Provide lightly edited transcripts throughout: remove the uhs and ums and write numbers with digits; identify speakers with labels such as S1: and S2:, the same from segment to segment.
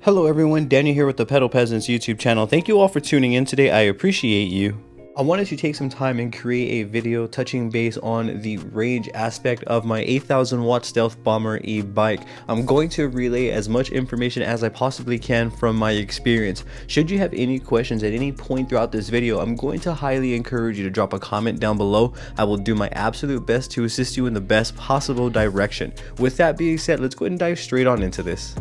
S1: Hello everyone, Daniel here with the Pedal Peasants YouTube channel. Thank you all for tuning in today. I appreciate you. I wanted to take some time and create a video touching base on the range aspect of my 8,000 watt Stealth Bomber Ebike. I'm going to relay as much information as I possibly can from my experience. Should you have any questions at any point throughout this video, I'm going to highly encourage you to drop a comment down below. I will do my absolute best to assist you in the best possible direction. With that being said, let's go ahead and dive straight on into this.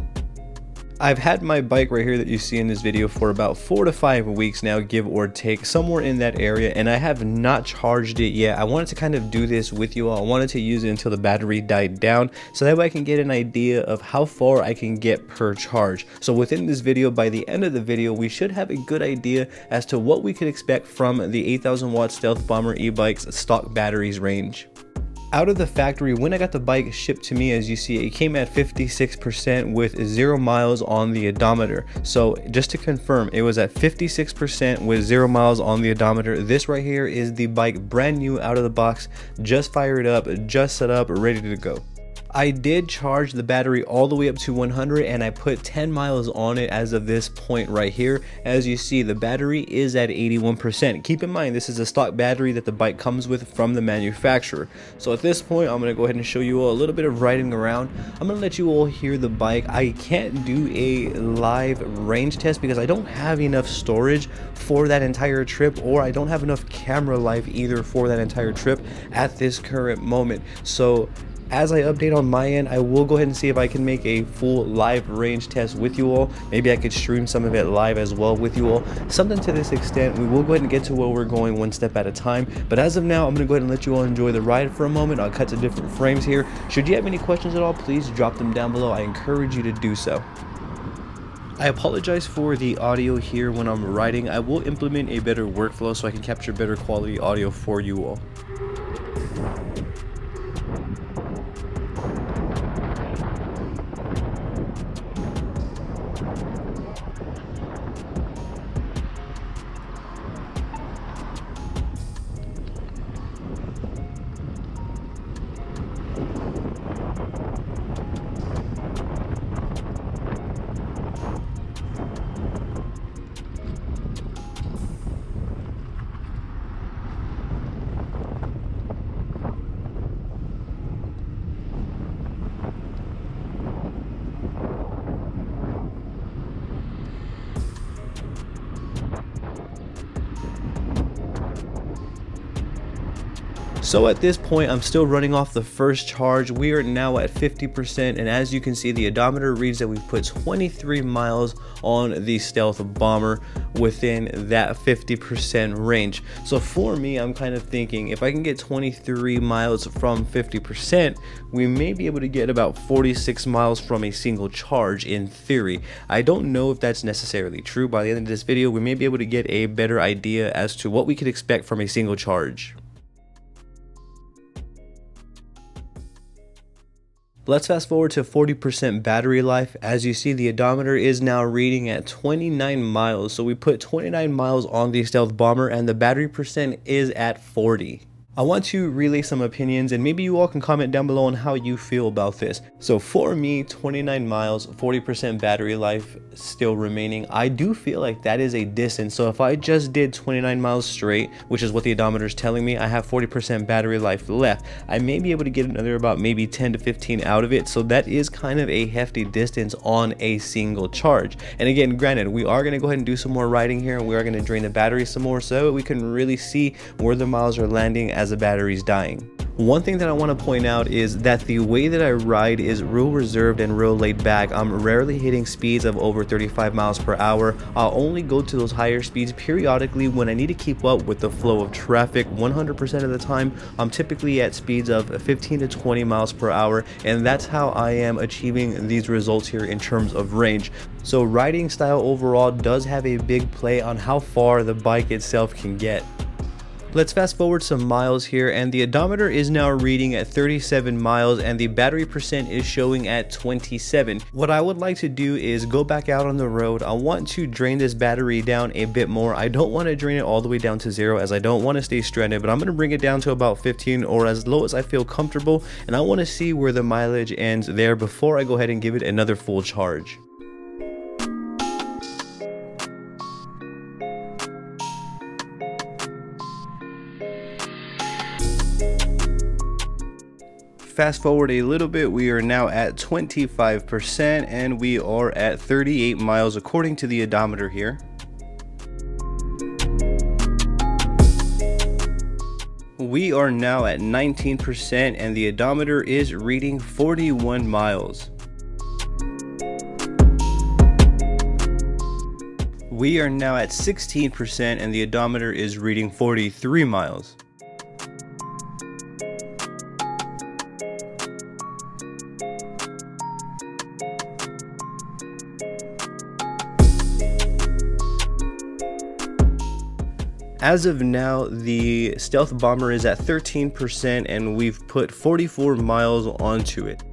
S1: I've had my bike right here that you see in this video for about 4 to 5 weeks now, give or take, somewhere in that area, and I have not charged it yet. I wanted to kind of do this with you all. I wanted to use it until the battery died down so that way I can get an idea of how far I can get per charge. So within this video, by the end of the video, we should have a good idea as to what we could expect from the 8,000 watt Stealth Bomber Ebike's stock batteries range. Out of the factory, when I got the bike shipped to me, as you see, it came at 56% with 0 miles on the odometer. So just to confirm, it was at 56% with 0 miles on the odometer. This right here is the bike brand new out of the box, just fired up, just set up, ready to go. I did charge the battery all the way up to 100 and I put 10 miles on it as of this point right here. As you see, the battery is at 81%. Keep in mind, this is a stock battery that the bike comes with from the manufacturer. So at this point, I'm going to go ahead and show you all a little bit of riding around. I'm going to let you all hear the bike. I can't do a live range test because I don't have enough storage for that entire trip, or I don't have enough camera life either for that entire trip at this current moment. So as I update on my end, I will go ahead and see if I can make a full live range test with you all. Maybe I could stream some of it live as well with you all. Something to this extent. We will go ahead and get to where we're going one step at a time. But as of now, I'm going to go ahead and let you all enjoy the ride for a moment. I'll cut to different frames here. Should you have any questions at all, please drop them down below. I encourage you to do so. I apologize for the audio here when I'm riding. I will implement a better workflow so I can capture better quality audio for you all. So at this point, I'm still running off the first charge. We are now at 50%, and as you can see, the odometer reads that we've put 23 miles on the Stealth Bomber within that 50% range. So for me, I'm kind of thinking if I can get 23 miles from 50%, we may be able to get about 46 miles from a single charge in theory. I don't know if that's necessarily true. By the end of this video, we may be able to get a better idea as to what we could expect from a single charge. Let's fast forward to 40% battery life. As you see, the odometer is now reading at 29 miles. So we put 29 miles on the Stealth Bomber and the battery percent is at 40. I want to relay some opinions and maybe you all can comment down below on how you feel about this. So for me, 29 miles, 40% battery life still remaining. I do feel like that is a distance. So if I just did 29 miles straight, which is what the odometer is telling me, I have 40% battery life left. I may be able to get another about maybe 10 to 15 out of it. So that is kind of a hefty distance on a single charge. And again, granted, we are going to go ahead and do some more riding here and we are going to drain the battery some more so we can really see where the miles are landing as the battery's dying. One thing that I want to point out is that the way that I ride is real reserved and real laid back. I'm rarely hitting speeds of over 35 miles per hour. I'll only go to those higher speeds periodically when I need to keep up with the flow of traffic. 100% of the time, I'm typically at speeds of 15 to 20 miles per hour, and that's how I am achieving these results here in terms of range. So riding style overall does have a big play on how far the bike itself can get. Let's fast forward some miles here, and the odometer is now reading at 37 miles and the battery percent is showing at 27. What I would like to do is go back out on the road. I want to drain this battery down a bit more. I don't want to drain it all the way down to 0 as I don't want to stay stranded, but I'm going to bring it down to about 15 or as low as I feel comfortable, and I want to see where the mileage ends there before I go ahead and give it another full charge. fast forward a little bit, we are now at 25% and we are at 38 miles according to the odometer here. We are now at 19% and the odometer is reading 41 miles. We are now at 16% and the odometer is reading 43 miles. As of now, the Stealth Bomber is at 13% and we've put 44 miles onto it.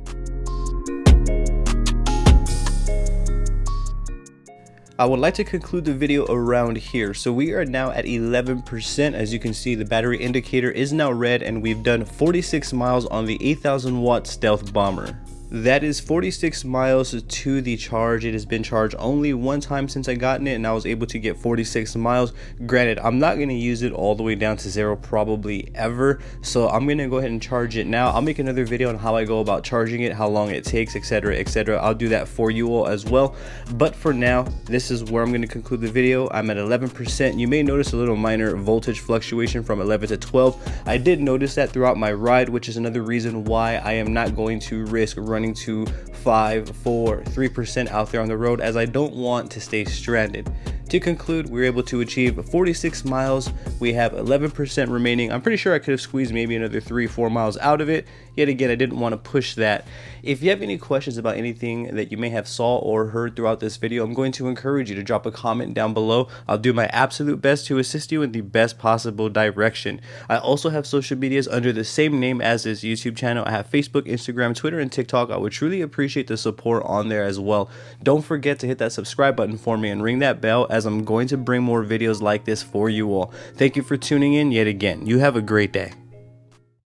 S1: I would like to conclude the video around here. So we are now at 11%. As you can see, the battery indicator is now red and we've done 46 miles on the 8,000 watt Stealth Bomber. That is 46 miles to the charge. It has been charged only one time since I gotten it and I was able to get 46 miles. Granted, I'm not going to use it all the way down to 0 probably ever, so I'm going to go ahead and charge it now. I'll make another video on how I go about charging it, how long it takes, etc, etc. I'll do that for you all as well, but for now, this is where I'm going to conclude the video. I'm at 11%. You may notice a little minor voltage fluctuation from 11 to 12. I did notice that throughout my ride, which is another reason why I am not going to risk running to 5, 4, 3% out there on the road, as I don't want to stay stranded. To conclude, we were able to achieve 46 miles. We have 11% remaining. I'm pretty sure I could have squeezed maybe another 3-4 miles out of it. Yet again, I didn't want to push that. If you have any questions about anything that you may have saw or heard throughout this video, I'm going to encourage you to drop a comment down below. I'll do my absolute best to assist you in the best possible direction. I also have social medias under the same name as this YouTube channel. I have Facebook, Instagram, Twitter, and TikTok. I would truly appreciate the support on there as well. Don't forget to hit that subscribe button for me and ring that bell, as I'm going to bring more videos like this for you all. Thank you for tuning in yet again. You have a great day.